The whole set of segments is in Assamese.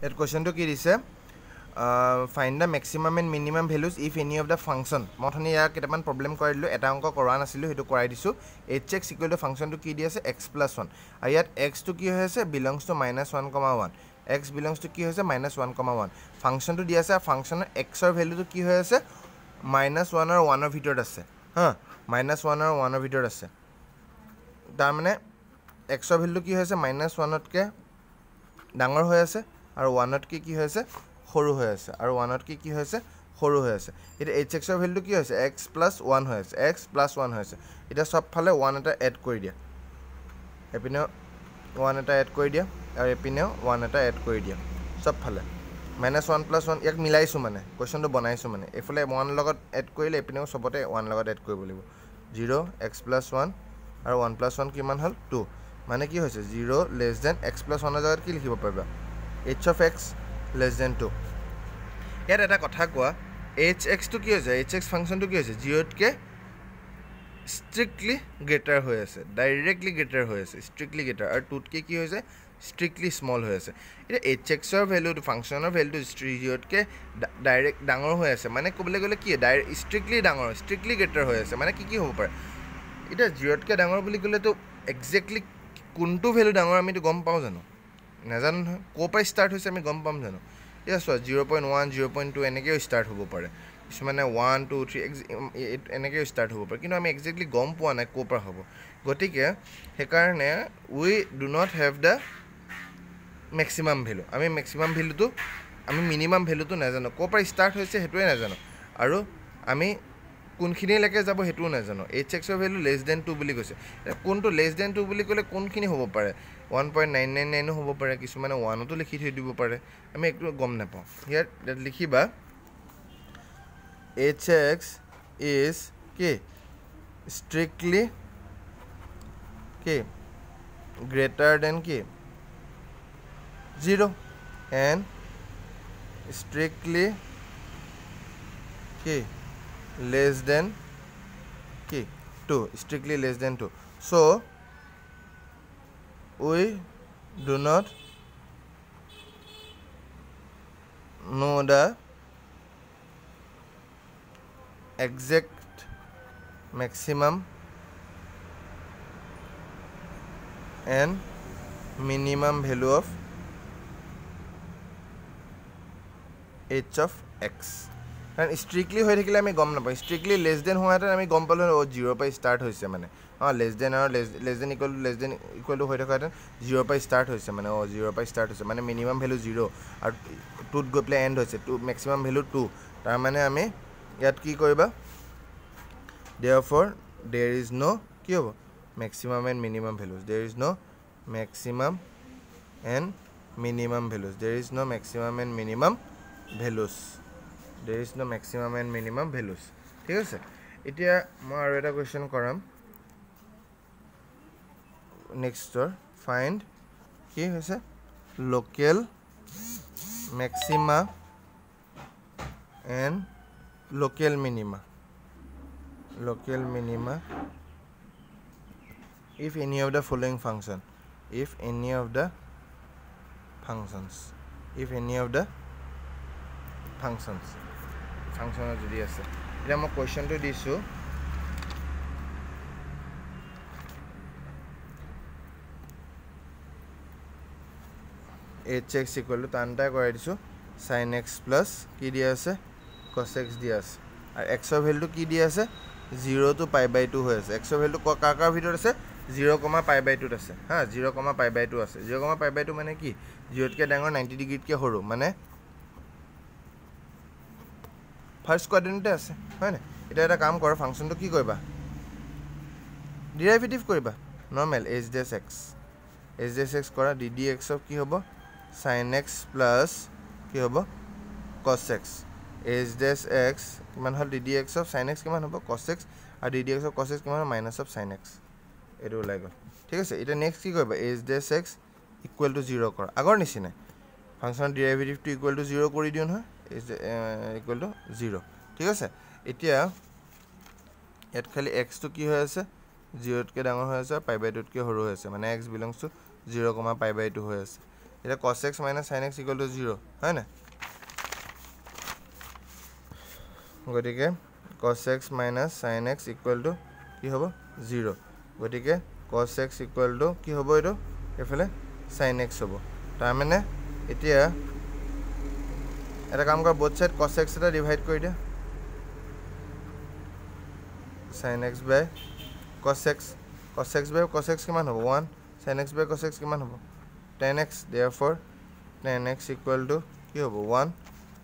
ইয়াত কোৱেশ্চনটো কি দিছে find the maximum and minimum values if any of the function মই অথনি ইয়াৰ কেইটামান প্ৰব্লেম কৰাই দিলোঁ এটা অংক কৰা নাছিলোঁ সেইটো কৰাই দিছোঁ এইচ এক্স ইকুৱেল টু ফাংচনটো কি দি আছে এক্স প্লাছ ওৱান আৰু ইয়াত এক্সটো কি হৈ আছে belongs two -1,1 x belongs two কি হৈছে -1,1 ফাংচনটো দি আছে আৰু ফাংচনৰ এক্সৰ ভেলুটো কি হৈ আছে -1 আৰু 1ৰ ভিতৰত আছে হা -1 আৰু 1ৰ ভিতৰত আছে তাৰমানে এক্সৰ ভেলুটো কি হৈছে -1তকৈ ডাঙৰ হৈ আছে আৰু 1তকৈ কি হৈছে সৰু হৈ আছে আৰু 1তকৈ কি হৈছে সৰু হৈ আছে এতিয়া এইচ এক্সৰ ভেলুটো কি হৈছে এক্স প্লাছ 1 হৈ আছে এক্স প্লাছ 1 হৈ আছে এতিয়া চবফালে 1 এটা এড কৰি দিয়া এপিনেও 1 এটা এড কৰি দিয়া আৰু এপিনেও 1 এটা এড কৰি দিয়া চবফালে -1 + 1 ইয়াক মিলাইছোঁ মানে কুৱেশ্যনটো বনাইছোঁ মানে এইফালে 1 লগত এড কৰিলে এপিনেও চবতে 1 লগত এড কৰিব লাগিব 0 এক্স প্লাছ 1 আৰু 1 + 1 কিমান হ'ল 2 মানে কি হৈছে 0 লেছ দেন এক্স প্লাছ 1ৰ জেগাত কি লিখিব পাৰিবা H of x less than 2 ইয়াত এটা কথা কোৱা এইচ এক্সটো কি হৈছে এইচ এক্স ফাংচনটো কি হৈছে 0তকৈ ষ্ট্ৰিক্টলি গ্ৰেটাৰ হৈ আছে ডাইৰেক্টলি গ্ৰেটাৰ হৈ আছে ষ্ট্ৰিক্টলি গ্ৰেটাৰ আৰু 2তকৈ কি হৈছে ষ্ট্ৰিক্টলি স্মল হৈ আছে এতিয়া এইচ এক্সৰ ভেলুটো ফাংচনৰ ভেলুটো 0তকৈ ডাইৰেক্ট ডাঙৰ হৈ আছে মানে ক'বলৈ গ'লে কি ষ্ট্ৰিক্টলি ডাঙৰ ষ্ট্ৰিক্টলি গ্ৰেটাৰ হৈ আছে মানে কি হ'ব পাৰে এতিয়া 0তকৈ ডাঙৰ বুলি ক'লেতো একজেক্টলি কোনটো ভেলু ডাঙৰ আমিতো গম পাওঁ জানো নাজানো নহয় ক'ৰ পৰা ষ্টাৰ্ট হৈছে আমি গম পাম জানো এতিয়া চোৱা 0.1 0.2 এনেকৈও ষ্টাৰ্ট হ'ব পাৰে কিছুমানে 1 2 3 এনেকৈও ষ্টাৰ্ট হ'ব পাৰে কিন্তু আমি একজেক্টলি গম পোৱা নাই ক'ৰ পৰা হ'ব গতিকে সেইকাৰণে we do not have the maximum value আমি মেক্সিমাম ভেলুটো আমি মিনিমাম ভেলুটো নাজানো ক'ৰ পৰা ষ্টাৰ্ট হৈছে সেইটোৱে নাজানো আৰু আমি কোনখিনিলৈকে যাব সেইটোও নাজানো এইচ এক্সৰ ভেলু লেছ দেন 2 বুলি কৈছে কোনটো লেছ দেন 2 বুলি ক'লে কোনখিনি হ'ব পাৰে 1.999 হ'ব পাৰে কিছুমানে 1তো লিখি থৈ দিব পাৰে আমি একটু গম নাপাওঁ ইয়াত লিখিবা এইচ এক্স ইজ কি ষ্ট্ৰিক্টলি কি গ্ৰেটাৰ দেন কি 0 এণ্ড ষ্ট্ৰিক্টলি কি less than কি 2 strictly less than 2 so we do not know the exact maximum and minimum value of h of x কাৰণ ষ্ট্ৰিক্টলি হৈ থাকিলে আমি গম নাপাওঁ ষ্ট্ৰিক্টলি লেছ দেন হোৱাহেঁতেন আমি গম পালোঁ 0ৰ পৰা ষ্টাৰ্ট হৈছে মানে লেছ দেন আৰু লেছ দেন ইকুৱেল টু হৈ থকাহেঁতেন 0ৰ পৰা ষ্টাৰ্ট হৈছে মানে 0ৰ পৰা ষ্টাৰ্ট হৈছে মানে মিনিমাম ভেলু 0 আৰু 2ত গৈ পেলাই এণ্ড হৈছে 2 মেক্সিমাম ভেলু 2 তাৰমানে আমি ইয়াত কি কৰিবা therefore there is no কি হ'ব maximum and minimum values there is no maximum and minimum values there is no maximum and minimum values there is no maximum and minimum values ঠিক আছে এতিয়া মই আৰু এটা কুৱেশ্যন কৰাম নেক্সটৰ ফাইণ্ড কি হৈছে local Maxima and local minima if any of the following function if any of the functions ফাংচনৰ যদি আছে এতিয়া মই কুৱেশ্যনটো দিছোঁ এইচ এক্স ইকুৱেল টু টান এটা কৰাই দিছোঁ sin x প্লাছ কি দিয়া আছে cos x দিয়া আছে আৰু এক্সৰ ভেলুটো কি দিয়া আছে 0 to π/2 হৈ আছে এক্সৰ ভেলুটো কাৰ ভিতৰত আছে 0, π/2 আছে হা 0, π/2 আছে 0, π/2 মানে কি 0তকৈ ডাঙৰ 90 ডিগ্ৰীতকৈ সৰু মানে ফাৰ্ষ্ট কোৱাড্ৰেণ্টতে আছে হয় নাই এতিয়া এটা কাম কৰা ফাংচনটো কি কৰিবা ডিৰাইভেটিভ কৰিবা নৰ্মেল এইচ ডেছ এক্স কৰা ডি এক্স অফ কি হ'ব sin x প্লাছ কি হ'ব cos x H dash x কিমান হ'ল D x of sin x কিমান হ'ব cos x আৰু D x of cos x কিমান হ'ল মাইনাছ অফ sin x এইটো ওলাই গ'ল ঠিক আছে এতিয়া নেক্সট কি কৰিবা H dash x equal to 0 কৰা আগৰ নিচিনাই ফাংচনৰ ডিৰাইভেটিভটো ইকুৱেল টু 0 কৰি দিওঁ নহয় ইকুৱেল টু 0 ঠিক আছে এতিয়া ইয়াত খালি এক্সটো কি হৈ আছে 0তকৈ ডাঙৰ হৈ আছে আৰু π/2তকৈ সৰু হৈ আছে মানে x বিলংছ টু 0, π/2 হৈ আছে এতিয়া cos x minus sin x equal to 0 হয় না গতিকে cos x minus sin x equal to কি হ'ব 0 গতিকে cos x equal to কি হ'ব এটো এফালে sin x হ'ব তাৰ মানে এতিয়া এটা কাম কৰ both side cos x এটা ডিভাইড কৰি দিয়া sin x by cos x by cos x কিমান হ'ব 1 sin x by cos x কিমান হ'ব tan x therefore tan x equal to কি হ'ব 1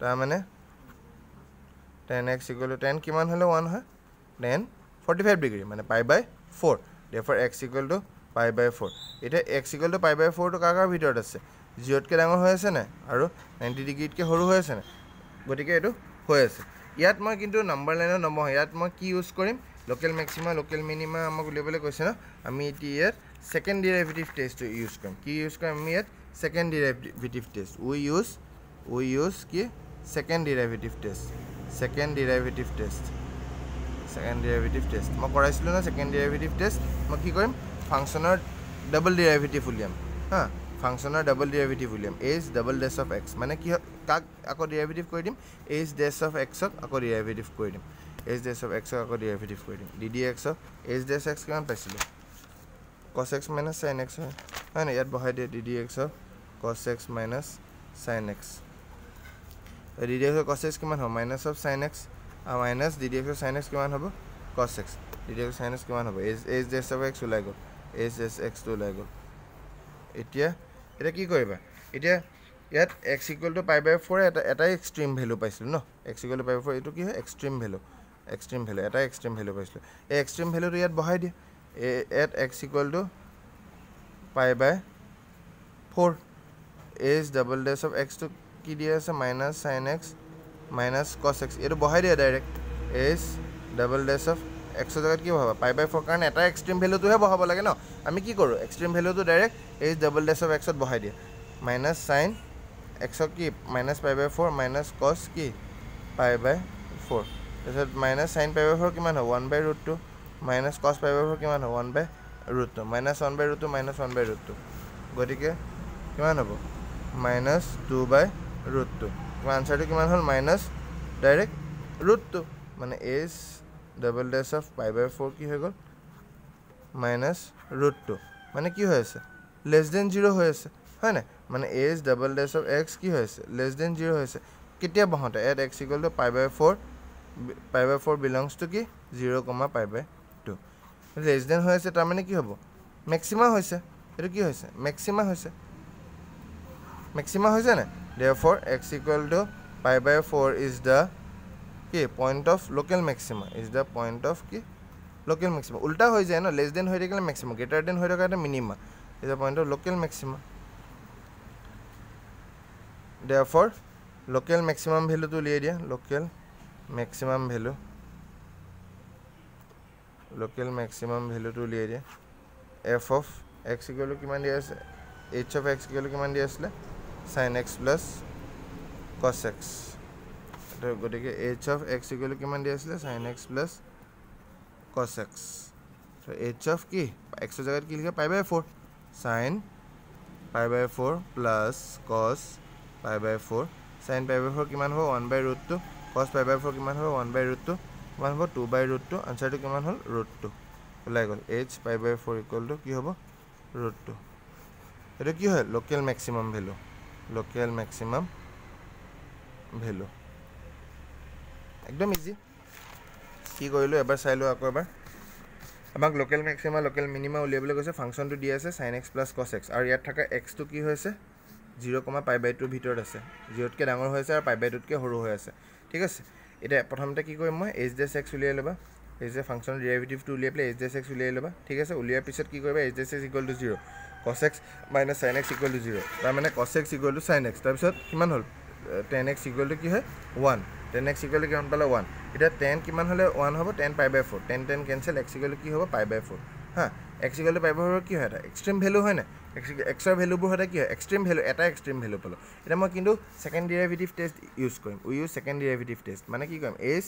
তাৰ মানে tan x equal to tan কিমান হলে 1 হয় tan 45 ডিগ্ৰী মানে pi by 4 therefore x equal to pi by 4 এটা x equal to pi by 4 to কাকাৰ ভিতৰত আছে 0 তকে ডাঙৰ হৈ আছে না আৰু 90 ডিগ্ৰী তকে সৰু হৈ আছে না গতিকে এটো হৈ আছে ইয়াত মই কিন্তু নাম্বাৰ লাইনত নমহ ইয়াত মই কি ইউজ কৰিম লোকেল ম্যাক্সিমা লোকেল মিনিমা আমাক উলিয়াবলৈ কৈছে না আমি এটি ইয়াত সেকেন্ড ডেরিভেটিভ টেস্ট ইউজ কৰিম কি ইউজ কৰিম আমি ইয়াত সেকেন্ড ডেৰিভেটিভ টেস্ট উই ইউজ কি second derivative test second derivative test মই কৰাইছিলো না সেকেন্ড ডেৰিভেটিভ টেস্ট মই কি কৰিম ফাংচনৰ ডাবল ডেৰিভেটিভ উলিয়াম হা ফাংচনৰ ডাবল ডেরিভেটিভ উলিয়াম h ডাবল ডেশ অফ x মানে কি কাক আকৌ ডেরিভেটিভ কৰি দিম h ডেশ অফ x ক আকৌ ডেৰিভেটিভ কৰি দিম h ডেশ অফ x ক আকৌ ডেৰিভেটিভ কৰি দিম ddx অফ h ডেশ x কিমান পাইছিলো cos x minus sin x হয় না ইয়াত বহাই দিয়ে ddx of cos x minus sin x ddx of cos x কিমান হ'ব minus of sin x আৰু minus ddx of sin x কিমান হ'ব cos x ddx of sin x কিমান হ'ব h dash of x ওলাই গ'ল h dash x তো ওলাই গ'ল এতিয়া এটা কি কৰিবা এতিয়া ইয়াত x equal to pi by 4 এটা এক্সট্রিম ভ্যালু পাইছিল ন x equal to pi by 4 এটো কি হয় এক্সট্রিম ভ্যালু এটা এক্সট্রিম ভ্যালু পাইছিল এই এক্সট্রিম ভ্যালুটো ইয়াত বহাই দিয়ে at x equal to pi by 4 h double dash of x to কি দিয়া আছে minus sin x minus cos x এটো বহাই দিয়া direct h double dash of x এর জায়গাত কি হবে pi by 4 কারণে এটা এক্সট্রিম ভ্যালুটোহে বহাব লাগে ন আমি কি করব এক্সট্রিম ভ্যালুটো direct h double dash of x ত বহাই দিয়া minus sin x কি minus pi by 4 minus cos কি pi by 4 তাছত minus sin pi by 4 কিমান হয় 1 by root 2 minus cos pi by 4 কিমান হয় 1 by root 2 minus 1 by root 2 minus 1 by root 2 গটিকে কিমান হ'ব minus 2 by root 2 আনসারটো কিমান হল minus ডাইরেক্ট root 2 মানে h double dash of pi by 4 কি হৈ গল minus root 2 মানে কি হৈ আছে less than 0 হৈ আছে হয় না মানে h double dash of x কি হৈ আছে less than 0 হৈ আছে কেতিয়া বহতে at x equal to pi by 4 belongs to কি 0, pi by 2 less than হৈ আছে তাৰ মানে কি হ'ব ম্যাক্সিমা হৈছে এটো কি হৈছে ম্যাক্সিমা হৈছে না therefore x equal to pi by 4 is the কি point of local maxima local maxima উল্টা হৈ যায় না less than হৈ থাকিলে maximum greater than হৈ থকা এটা minima is the point of local maxima therefore local maximum value to লিয়ে দিয়া local maximum value to লিয়ে দিয়া f of x equal to কিমান দিয়া আছে h of x equal to কিমান দিয়া আছে sin x plus cos x তো গটিকে h of x equal to কিমান দিয়া আছে sin x plus cos x তো h of কি x এর জায়গায় কি লিখা pi by 4 sin pi by 4 plus cos pi by 4 sin pi by 4 কিমান হ'ব 1 by root 2 cos pi by 4 কিমান হ'ব 1 by root 2 কিমান হ'ব 2 by root 2 আনসারটো কিমান হ'ল root 2 ওলাই গল h pi by 4 equal to কি হ'ব root 2 এটা কি হয় লোকাল ম্যাক্সিমাম ভ্যালু একদম ইজি কি কৰিলো এবাৰ চাইলো আকৌ এবাৰ আমাক লোকাল ম্যাক্সিমা লোকাল মিনিমা উলিয়াবলৈ কৈছে ফাংশনটো দি আছে sin x plus cos x আৰু ইয়াত থকা x টো কি হৈছে 0, pi by 2 ভিতৰত আছে 0 তকে ডাঙৰ হৈ আছে আৰু pi by 2 তকে সৰু হৈ আছে ঠিক আছে এটা প্ৰথমতে কি কৰিম মই h dash x উলিয়াই লবা h dash ফাংশনৰ ডেৰিভেটিভ টো উলিয়াই প্লে h dash x উলিয়াই লবা ঠিক আছে উলিয়াৰ পিছত কি কৰিবা h dash x equal to 0 cos x minus sin x equal to 0 তাৰ মানে cos x equal to sin x তাৰ পিছত কিমান হ'ল tan x equal to কি হয় 1 tan x equal to কিমান পালে 1 এটা tan কিমান হলে 1 হ'ব tan pi by 4 tan cancel x equal to কি হ'ব pi by 4 হা x equal to pi by 4 কি হয় এটা এক্সট্রিম ভ্যালু হয় না x এর ভ্যালু বোৰ হতে কি হয় এক্সট্ৰিম ভ্যালু এটা এক্সট্ৰিম ভ্যালু পালো এটা মই কিন্তু সেকেন্ড ডেৰিভেটিভ টেস্ট ইউজ কৰিম we use second derivative test মানে কি কৰিম h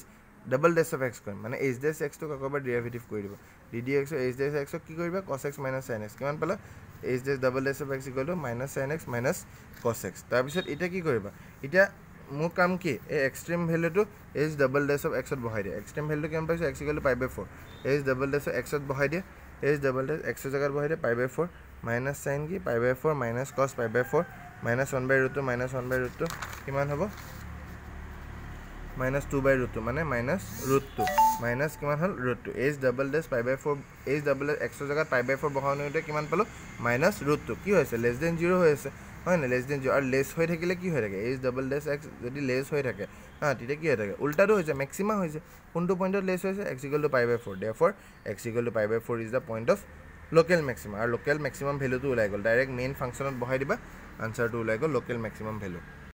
double dash of x কৰিম মানে এইচ ডেছ এক্সটোক আকৌবাৰ ডেৰিভেটিভ কৰি দিব D D x H dash এক্সক কি কৰিবা cos x minus sine x কিমান পালা H dash double dash of x equal to minus sine x minus cos x তাৰপিছত এতিয়া কি কৰিবা এতিয়া মোৰ কাম কি এই এক্সট্ৰিম ভেলুটো এইচ ডাবল ডেছ অফ এক্সত বহাই দিয়ে এক্সট্ৰিম ভেলুটো কিমান পাইছোঁ x equal to pi by 4 H double dash of এক্সত বহাই দিয়ে এইচ ডাবল ডেছ এক্সৰ জেগাত বহাই দিয়ে পাই বাই 4 মাইনাছ চাইন কি পাই বাই 4 মাইনাছ কছ পাই বাই 4 মাইনাছ 1 বাই ৰুটটো মাইনাছ 1 বাই ৰুটটো কিমান হ'ব মাইনাছ 2 বাই ৰুটটো মানে মাইনাছ ৰুটটো মাইনাছ কিমান হ'ল ৰুটটো এইচ ডাবল ডেছ পাই বাই 4 এইচ ডাবল ডেছ এক্সৰ জেগাত পাই বাই 4 বহাওঁতে কিমান পালোঁ মাইনাছ ৰুটটো কি হৈছে লেছ দেন 0 হৈ আছে হয় না লেছ দেন 0 আৰু লেছ হৈ থাকিলে কি হৈ থাকে এইচ ডাবল ডেছ এক্স যদি লেছ হৈ থাকে তেতিয়া কি হৈ থাকে উল্টাটো হৈছে মেক্সিমাম হৈছে কোনটো পইণ্টত লেছ হৈছে x equal to pi by 4 therefore x equal to pi by 4 is the point of local maximum আৰু লোকেল মেক্সিমাম ভেলুটো ওলাই গ'ল ডাইৰেক্ট মেইন ফাংচনত বহাই দিবা আনচাৰটো ওলাই গ'ল লোকেল মেক্সিমাম ভেলু